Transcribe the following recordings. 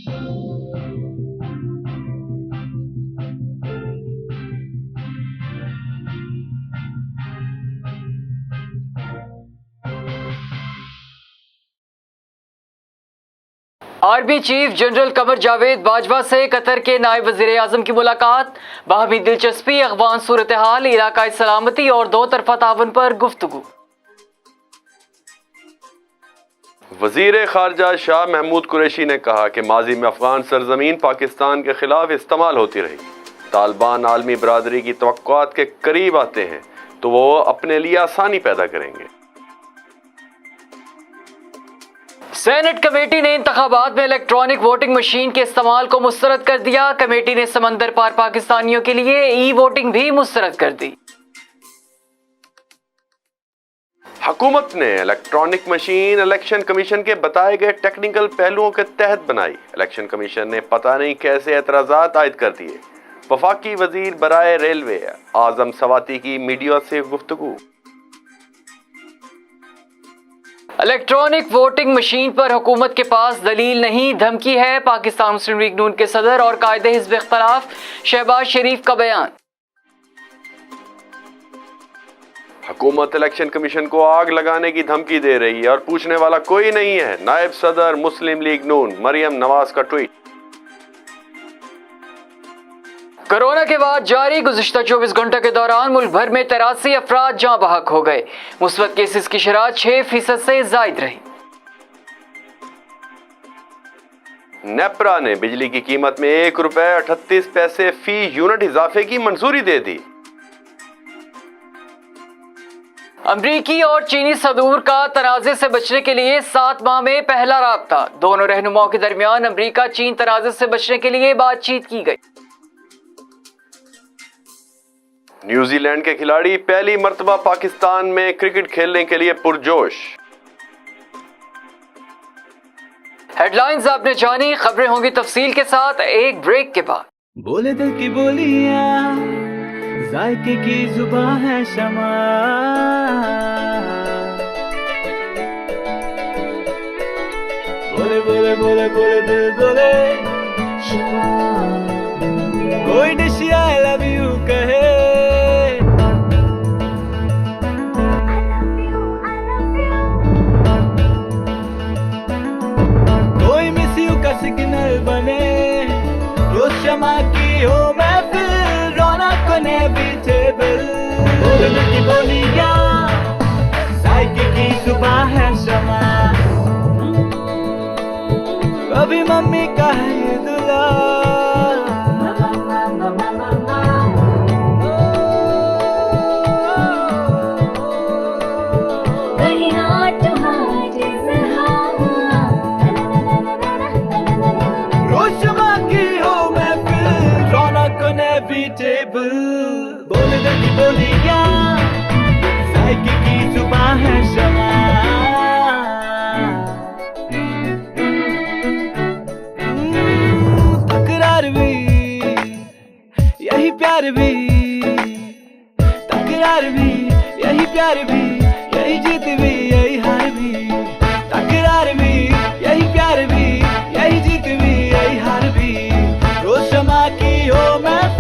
Army chief general Qamar Javed Bajwa سے قطر کے نائب وزیر اعظم کی ملاقات، باہمی دلچسپی، افغان صورتحال، علاقائی سلامتی اور دو طرفہ تعاون پر گفتگو۔ وزیر خارجہ شاہ محمود قریشی نے کہا کہ ماضی میں افغان سرزمین پاکستان کے خلاف استعمال ہوتی رہی۔ طالبان عالمی برادری کی توقعات کے قریب آتے ہیں تو وہ اپنے لیے آسانی پیدا کریں گے۔ سینٹ کمیٹی نے انتخابات میں الیکٹرانک ووٹنگ مشین کے استعمال کو مسترد کر دیا۔ کمیٹی نے سمندر پار پاکستانیوں کے لیے ای ووٹنگ بھی مسترد کر دی۔ حکومت نے الیکٹرانک مشین الیکشن کمیشن کے بتائے گئے ٹیکنیکل پہلوؤں کے تحت بنائی۔ الیکشن کمیشن نے پتہ نہیں کیسے اعتراضات عائد کر دیے۔ وفاقی وزیر برائے ریلوے اعظم سواتی کی میڈیا سے گفتگو۔ الیکٹرانک ووٹنگ مشین پر حکومت کے پاس دلیل نہیں، دھمکی ہے، پاکستان مسلم لیگ نون کے صدر اور قائد حزب اختلاف شہباز شریف کا بیان۔ حکومت الیکشن کمیشن کو آگ لگانے کی دھمکی دے رہی ہے اور پوچھنے والا کوئی نہیں ہے، نائب صدر مسلم لیگ نون مریم نواز کا ٹویٹ۔ کورونا کے بعد جاری گزشتہ 24 گھنٹوں کے دوران ملک بھر میں 83 افراد جاں بحق ہو گئے۔ مثبت کیسز کی شرح 6% سے زائد رہی۔ نیپرا نے بجلی کی قیمت میں 1 روپے 38 پیسے فی یونٹ اضافے کی منظوری دے دی۔ امریکی اور چینی صدور کا تنازع سے بچنے کے لیے 7 ماہ میں پہلا رابطہ، دونوں رہنماؤں کے درمیان امریکہ چین تنازع سے بچنے کے لیے بات چیت کی گئی۔ نیوزی لینڈ کے کھلاڑی پہلی مرتبہ پاکستان میں کرکٹ کھیلنے کے لیے پرجوش۔ ہیڈ لائنز آپ نے جانی، خبریں ہوں گی تفصیل کے ساتھ ایک بریک کے بعد۔ بولے دل کی بولیاں، ذائقے کی زبان ہے شمع، بولے بولے بولے بولے دل بولے شمع، کوئی ڈش آئی لو یو کہے، کوئی مس یو کا سگنل بنے، جو شمع کی ہو محفل، رونق نے بیٹیبل، بولے دل کی بولیاں، ذائقے کی زبان ہے شمع، کبھی ممی کا ہے دلہا، بولے دل کی بولیاں، ذائقے کی زبان ہے شمع، تکرار بھی یہی پیار بھی، تکرار بھی یہی پیار بھی، یہی جیت بھی یہی ہار بھی، تکرار بھی یہی پیار بھی، یہی جیت بھی یہی ہار بھی، روز شمع کی ہو محفل،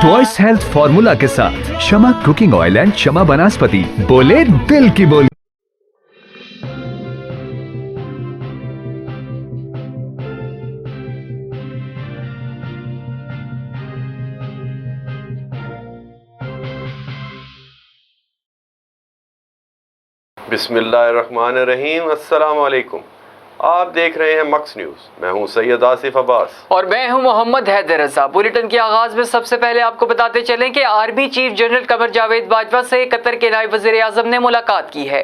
ٹوائس ہیلتھ فارمولا کے ساتھ شمع کوکنگ آئل اینڈ شمع بناسپتی، بولے دل کی بولی۔ بسم اللہ الرحمن الرحیم۔ السلام علیکم۔ آپ دیکھ رہے ہیں مکس نیوز، میں ہوں سید آصف عباس اور میں ہوں محمد حیدر رضا۔ بلیٹن کے آغاز میں سب سے پہلے آپ کو بتاتے چلیں کہ army chief general Qamar Javed Bajwa سے قطر کے نائب وزیر اعظم نے ملاقات کی ہے،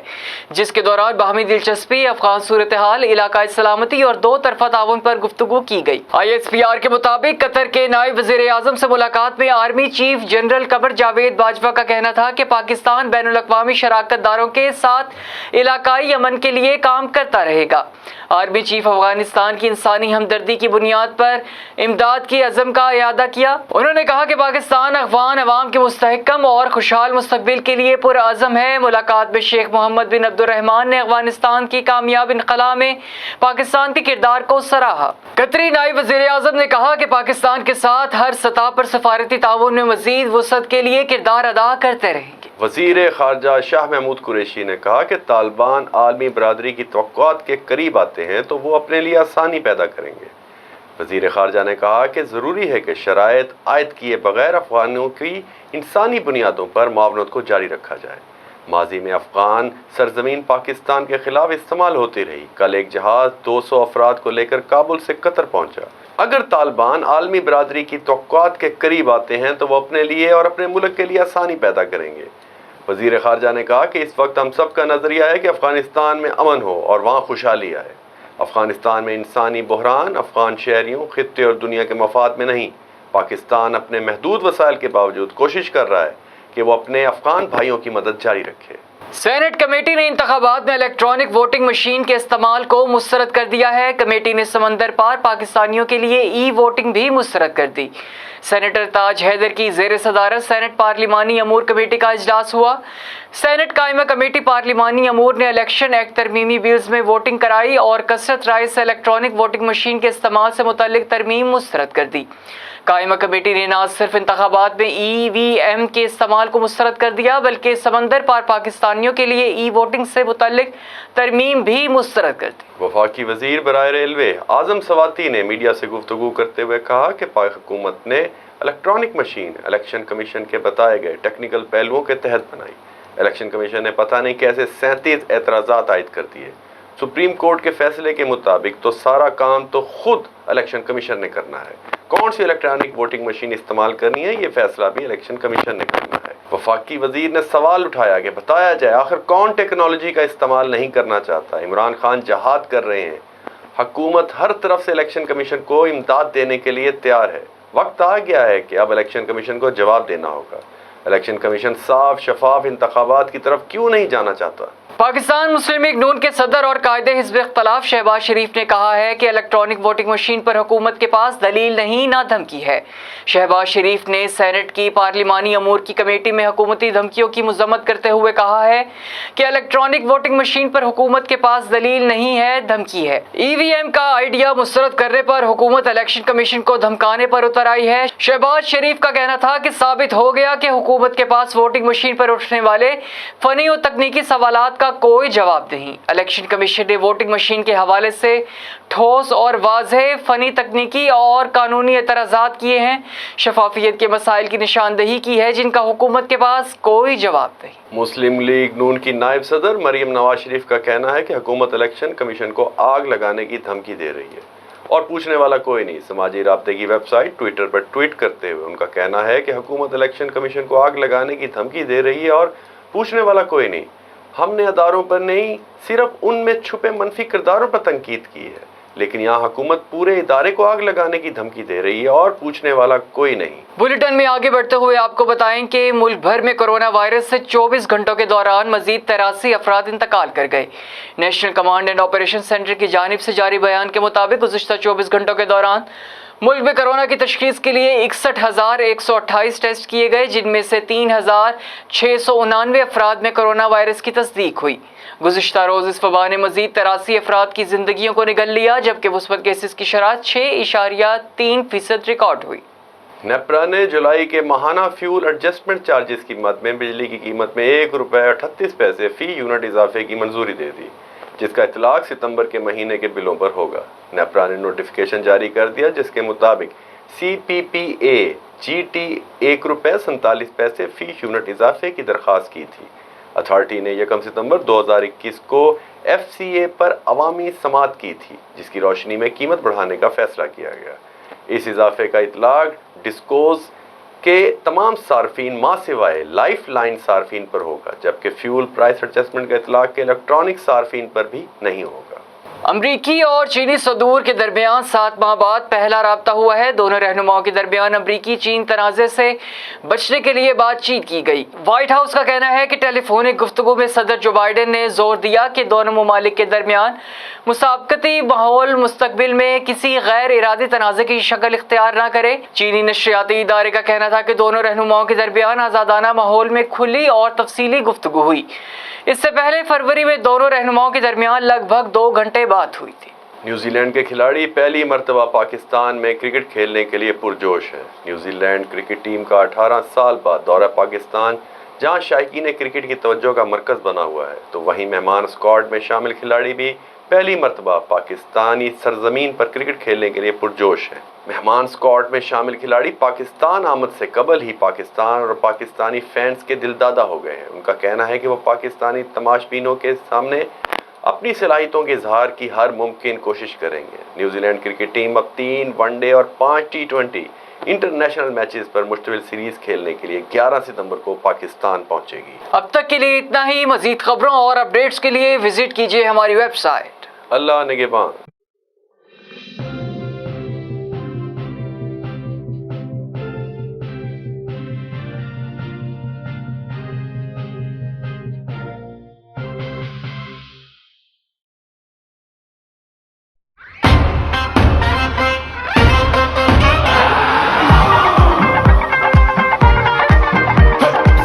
جس کے دوران باہمی دلچسپی، افغان صورتحال، علاقائی سلامتی اور دو طرفہ تعاون پر گفتگو کی گئی۔ ISPR کے مطابق قطر کے نائب وزیر اعظم سے ملاقات میں army chief general Qamar Javed Bajwa کا کہنا تھا کہ پاکستان بین الاقوامی شراکت داروں کے ساتھ علاقائی امن کے لیے کام کرتا رہے گا۔ آرمی چیف افغانستان کی انسانی ہمدردی کی بنیاد پر امداد کی عزم کا اعادہ کیا۔ انہوں نے کہا کہ پاکستان افغان عوام کے مستحکم اور خوشحال مستقبل کے لیے پرعزم ہے۔ ملاقات میں شیخ محمد بن عبد الرحمان نے افغانستان کی کامیاب انخلا میں پاکستان کے کردار کو سراہا۔ قطری نائب وزیر اعظم نے کہا کہ پاکستان کے ساتھ ہر سطح پر سفارتی تعاون میں مزید وسعت کے لیے کردار ادا کرتے رہیں گے۔ وزیر خارجہ شاہ محمود قریشی نے کہا کہ طالبان عالمی برادری کی توقعات کے قریب آتے ہیں تو وہ اپنے لیے آسانی پیدا کریں گے۔ وزیر خارجہ نے کہا کہ ضروری ہے کہ شرائط عائد کیے بغیر افغانوں کی انسانی بنیادوں پر معاونت کو جاری رکھا جائے۔ ماضی میں افغان سرزمین پاکستان کے خلاف استعمال ہوتی رہی۔ کل ایک جہاز 200 افراد کو لے کر کابل سے قطر پہنچا۔ اگر طالبان عالمی برادری کی توقعات کے قریب آتے ہیں تو وہ اپنے لیے اور اپنے ملک کے لیے آسانی پیدا کریں گے۔ وزیر خارجہ نے کہا کہ اس وقت ہم سب کا نظریہ ہے کہ افغانستان میں امن ہو اور وہاں خوشحالی آئے۔ افغانستان میں انسانی بحران افغان شہریوں، خطے اور دنیا کے مفاد میں نہیں۔ پاکستان اپنے محدود وسائل کے باوجود کوشش کر رہا ہے کہ وہ اپنے افغان بھائیوں کی مدد جاری رکھے۔ سینٹ کمیٹی نے انتخابات میں الیکٹرانک ووٹنگ مشین کے استعمال کو مسترد کر دیا ہے۔ کمیٹی نے سمندر پار پاکستانیوں کے لیے ای ووٹنگ بھی مسترد کر دی۔ سینیٹر تاج حیدر کی زیر صدارت سینٹ پارلیمانی امور کمیٹی کا اجلاس ہوا۔ سینٹ قائمہ کمیٹی پارلیمانی امور نے الیکشن ایکٹ ترمیمی بلز میں ووٹنگ کرائی اور کثرت رائے سے الیکٹرانک ووٹنگ مشین کے استعمال سے متعلق ترمیم مسترد کر دی۔ قائمہ کمیٹی نے نہ صرف انتخابات میں EVM کے استعمال کو مسترد کر دیا بلکہ سمندر پار پاکستانیوں کے لیے ای ووٹنگ سے متعلق ترمیم بھی مسترد کر دی۔ وفاقی وزیر برائے ریلوے اعظم سواتی نے میڈیا سے گفتگو کرتے ہوئے کہا کہ پاک حکومت نے الیکٹرانک مشین الیکشن کمیشن کے بتائے گئے ٹیکنیکل پہلوؤں کے تحت بنائی۔ الیکشن کمیشن نے پتہ نہیں کیسے 37 اعتراضات عائد کر دیے۔ سپریم کورٹ کے فیصلے کے مطابق تو سارا کام تو خود الیکشن کمیشن نے کرنا ہے۔ کون سی الیکٹرانک ووٹنگ مشین استعمال کرنی ہے یہ فیصلہ بھی الیکشن کمیشن نے کرنا ہے۔ وفاقی وزیر نے سوال اٹھایا کہ بتایا جائے آخر کون ٹیکنالوجی کا استعمال نہیں کرنا چاہتا۔ عمران خان جہاد کر رہے ہیں، حکومت ہر طرف سے الیکشن کمیشن کو امداد دینے کے لیے تیار ہے۔ وقت آ گیا ہے کہ اب الیکشن کمیشن کو جواب دینا ہوگا۔ الیکشن کمیشن صاف شفاف انتخابات کی طرف کیوں نہیں جانا چاہتا؟ پاکستان مسلم لیگ نون کے صدر اور قائد حزب اختلاف شہباز شریف نے کہا ہے کہ الیکٹرانک ووٹنگ مشین پر حکومت کے پاس دلیل نہیں نہ دھمکی ہے۔ شہباز شریف نے سینٹ کی پارلیمانی امور کی کمیٹی میں حکومتی دھمکیوں کی مذمت کرتے ہوئے کہا ہے کہ الیکٹرانک ووٹنگ مشین پر حکومت کے پاس دلیل نہیں ہے، دھمکی ہے۔ EVM کا آئیڈیا مسترد کرنے پر حکومت الیکشن کمیشن کو دھمکانے پر اتر آئی ہے۔ شہباز شریف کا کہنا تھا کہ ثابت ہو گیا کہ حکومت کے پاس ووٹنگ مشین پر اٹھنے والے فنی اور تکنیکی سوالات کا کوئی جواب نہیں۔ الیکشن کمیشن نے ووٹنگ مشین کے حوالے سے ٹھوس اور واضح فنی، تکنیکی اور قانونی اعتراضات کیے ہیں، شفافیت کے مسائل کی نشاندہی کی ہے جن کا حکومت کے پاس کوئی جواب نہیں۔ مسلم لیگ نون کی نائب صدر مریم نواز شریف کا کہنا ہے کہ حکومت الیکشن کمیشن کو آگ لگانے کی دھمکی دے رہی ہے اور پوچھنے والا کوئی نہیں۔ سماجی رابطے کی ویب سائٹ ٹویٹر پر ٹویٹ کرتے ہوئے ان کا کہنا ہے کہ حکومت الیکشن کمیشن کو آگ لگانے کی دھمکی دے رہی ہے اور پوچھنے والا کوئی نہیں۔ ہم نے اداروں پر نہیں، صرف ان میں چھپے منفی کرداروں پر تنقید کی ہے، لیکن یہاں حکومت پورے ادارے کو آگ لگانے کی دھمکی دے رہی ہے اور پوچھنے والا کوئی نہیں۔ بلیٹن میں آگے بڑھتے ہوئے آپ کو بتائیں کہ ملک بھر میں کورونا وائرس سے 24 گھنٹوں کے دوران مزید 83 افراد انتقال کر گئے۔ National command and operation centre کی جانب سے جاری بیان کے مطابق گزشتہ 24 گھنٹوں کے دوران ملک میں کورونا کی تشخیص کے لیے 61,128 ٹیسٹ کیے گئے، جن میں سے 3,699 افراد میں کورونا وائرس کی تصدیق ہوئی۔ گزشتہ روز اس وبا نے مزید 83 افراد کی زندگیوں کو نگل لیا، جبکہ مثبت کیسز کی شرح 6.3% ریکارڈ ہوئی۔ نیپرا نے جولائی کے ماہانہ فیول ایڈجسٹمنٹ چارجز کی مد میں بجلی کی قیمت میں ₹1.38 فی یونٹ اضافے کی منظوری دے دی، جس کا اطلاق ستمبر کے مہینے کے بلوں پر ہوگا۔ نیپرا نے نوٹیفیکیشن جاری کر دیا جس کے مطابق CPPA GT ₹1.47 فی یونٹ اضافے کی درخواست کی تھی۔ اتھارٹی نے 1 ستمبر 2021 کو FCA پر عوامی سماعت کی تھی، جس کی روشنی میں قیمت بڑھانے کا فیصلہ کیا گیا۔ اس اضافے کا اطلاق ڈسکوز کے تمام صارفین ماہ سوائے لائف لائن صارفین پر ہوگا، جبکہ فیول پرائس ایڈجسٹمنٹ کا اطلاق کے الیکٹرانک صارفین پر بھی نہیں ہوگا۔ امریکی اور چینی صدور کے درمیان 7 ماہ بعد پہلا رابطہ ہوا ہے۔ دونوں رہنماؤں کے درمیان امریکی چین تنازع سے بچنے کے لیے بات چیت کی گئی۔ وائٹ ہاؤس کا کہنا ہے کہ ٹیلی فونک گفتگو میں صدر جو بائیڈن نے زور دیا کہ دونوں ممالک کے درمیان مسابقتی ماحول مستقبل میں کسی غیر ارادی تنازع کی شکل اختیار نہ کرے۔ چینی نشریاتی ادارے کا کہنا تھا کہ دونوں رہنماؤں کے درمیان آزادانہ ماحول میں کھلی اور تفصیلی گفتگو ہوئی۔ اس سے پہلے فروری میں دونوں رہنماؤں کے درمیان لگ بھگ 2 گھنٹے بات ہوئی تھی۔ نیوزی لینڈ کے کھلاڑی پہلی مرتبہ پاکستان میں کرکٹ کھیلنے کے لیے پرجوش ہیں۔ نیوزی لینڈ کرکٹ ٹیم کا 18 سال بعد دورہ پاکستان، جہاں شائقین کرکٹ کی توجہ کا مرکز بنا ہوا ہے، تو وہیں مہمان اسکواڈ میں شامل کھلاڑی بھی پہلی مرتبہ پاکستانی سرزمین پر کرکٹ کھیلنے کے لیے پرجوش ہیں۔ مہمان اسکواڈ میں شامل کھلاڑی پاکستان آمد سے قبل ہی پاکستان اور پاکستانی فینس کے دل دادہ ہو گئے ہیں۔ ان کا کہنا ہے کہ وہ پاکستانی تماش بینوں کے سامنے اپنی صلاحیتوں کے اظہار کی ہر ممکن کوشش کریں گے۔ نیوزی لینڈ کرکٹ ٹیم اب 3 ون ڈے اور 5 T20 انٹرنیشنل میچز پر مشتمل سیریز کھیلنے کے لیے 11 ستمبر کو پاکستان پہنچے گی۔ اب تک کے لیے اتنا ہی۔ مزید خبروں اور اپڈیٹس کے لیے وزٹ کیجیے ہماری ویب سائٹ۔ اللہ نگہبان۔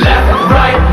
Left right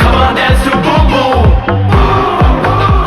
come on dance to boom boom।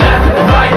Left right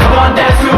come on dance to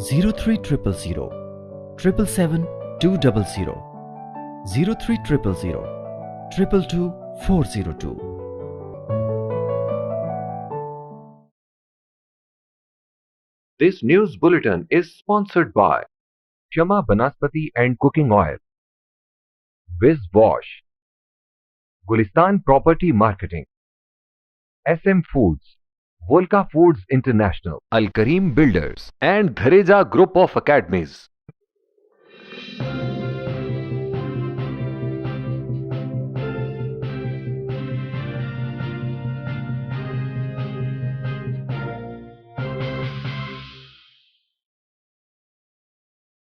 0300 777 200 0300 222 402। This news bulletin is sponsored by Shama Banaspati and Cooking Oil, Wiz Wash, Gulistan Property Marketing, SM Foods, Volca Foods International, Al Kareem Builders and Dhareja Group of Academies.